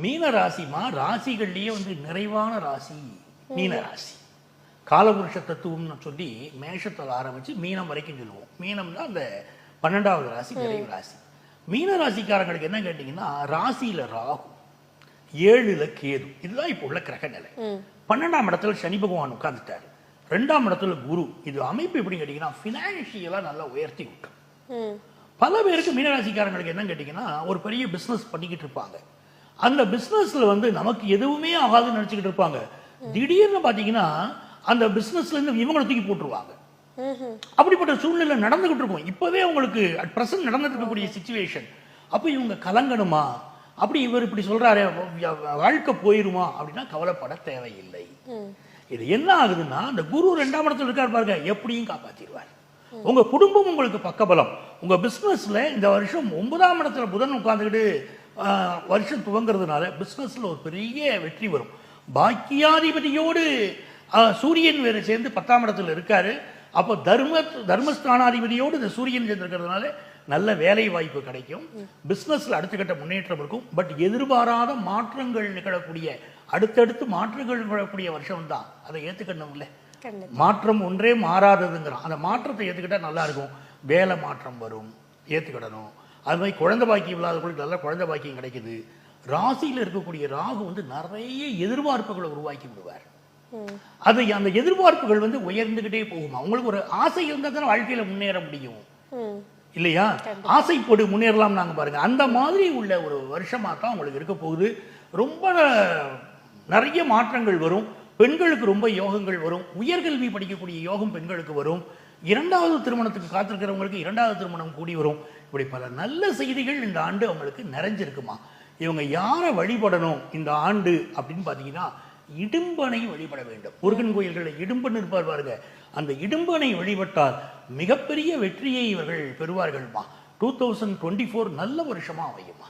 மீன ராசிமா ராசிகள்லயே நிறைவான ராசி மீன ராசி. காலபுருஷ தத்துவம்னு சொல்லி மேஷத்தில் ஆரம்பிச்சு மீனம் வரைக்கும் சொல்லுவோம். மீனம் தான் அந்த 12வது ராசி, நிறைவு ராசி. மீன ராசிக்காரங்களுக்கு என்ன கேட்டீங்கன்னா, ராசியில ராகு, 7ல கேது, இதுதான் இப்போ உள்ள கிரக நிலை. 12ஆம் இடத்துல சனி பகவான் உட்கார்ந்துட்டாரு, 2ஆம் இடத்துல குரு. இது அமைப்பு எப்படி கேட்டீங்கன்னா பினான்சியலா நல்லா உயர்த்தி விட்டோம். பல பேருக்கு மீனராசிக்காரங்களுக்கு என்ன கேட்டீங்கன்னா, ஒரு பெரிய பிசினஸ் பண்ணிக்கிட்டு இருப்பாங்க. அந்த பிசினஸ்ல நமக்கு எதுவுமே ஆகாதுன்னு நினைச்சுக்கிட்டு இருப்பாங்க. திடீர்னு பாத்தீங்கன்னா அந்த பிசினஸ்ல இருந்து இவங்களை தூக்கி போட்டுருவாங்க. அப்படிப்பட்ட சூழ்நிலை நடந்துகிட்டு இருக்கும். இப்பவே உங்களுக்கு அட் பிரசன்ட் நடந்துட்டு இருக்கக்கூடிய சிச்சுவேஷன். அப்ப இவங்க கலங்கணுமா, அப்படி இவர் இப்படி சொல்றாரு, வாழ்க்கை போயிருமா அப்படின்னா கவலைப்பட தேவையில்லை. இது என்ன ஆகுதுன்னா, அந்த குரு 2ஆம் இடத்துல இருக்காரு பாருங்க, எப்படியும் காப்பாத்திடுவார். உங்க குடும்பம் உங்களுக்கு பக்கபலம். உங்க பிசினஸ்ல இந்த வருஷம் 9ஆம் இடத்துல புதன் உட்கார்ந்துக்கிட்டு வருஷம் துவங்கிறதுனால பிசினஸ்ல ஒரு பெரிய வெற்றி வரும். பாக்கியாதிபதியோடு சூரியன் வேறு சேர்ந்து 10ஆம் இடத்துல இருக்காரு. அப்போ தர்மஸ்தானாதிபதியோடு இந்த சூரியன் சேர்ந்திருக்கிறதுனால நல்ல வேலை வாய்ப்பு கிடைக்கும். பிசினஸ்ல அடுத்த கட்ட முன்னேற்றம் இருக்கும். பட் எதிர்பாராத மாற்றங்கள் நிகழக்கூடிய, அடுத்தடுத்து மாற்றங்கள் நிகழக்கூடிய வருஷம் தான். அதை ஏத்துக்கணும்ல. மாற்றம் ஒன்றே மாறாததுங்கிறான். அந்த மாற்றத்தை ஏத்துக்கிட்டா நல்லா இருக்கும். வேலை மாற்றம் வரும், ஏத்துக்கிடணும். அது மாதிரி குழந்தை பாக்கியம் இல்லாதவங்களுக்கு நல்ல குழந்தை பாக்கியம் கிடைக்குது. ராசியில் இருக்கக்கூடிய ராகு நிறைய எதிர்பார்ப்புகளை உருவாக்கி விடுவார். அது அந்த எதிர்பார்ப்புகள் உயர்ந்துகிட்டே போகும். அவங்களுக்கு ஒரு ஆசை இருந்தால் தானே வாழ்க்கையில முன்னேற முடியும் இல்லையா? ஆசைப்படு முன்னேறலாம் நாங்க பாருங்க. அந்த மாதிரி உள்ள ஒரு வருஷமா தான் உங்களுக்கு இருக்க போகுது. ரொம்ப நிறைய மாற்றங்கள் வரும். பெண்களுக்கு ரொம்ப யோகங்கள் வரும். உயர்கல்வி படிக்கக்கூடிய யோகம் பெண்களுக்கு வரும். 2வது திருமணத்துக்கு காத்திருக்கிறவங்களுக்கு 2வது திருமணம் கூடி வரும். இப்படி பல நல்ல செய்திகள் இந்த ஆண்டு அவங்களுக்கு நிறைஞ்சிருக்குமா. இவங்க யாரை வழிபடணும் இந்த ஆண்டு அப்படின்னு பாத்தீங்கன்னா, இடும்பனை வழிபட வேண்டும். முருகன் கோயில்களில் இடும்பன் இருப்பார் பாருங்க, அந்த இடும்பனை வழிபட்டால் மிகப்பெரிய வெற்றியை இவர்கள் பெறுவார்கள்மா. 2024 நல்ல வருஷமா அமையுமா.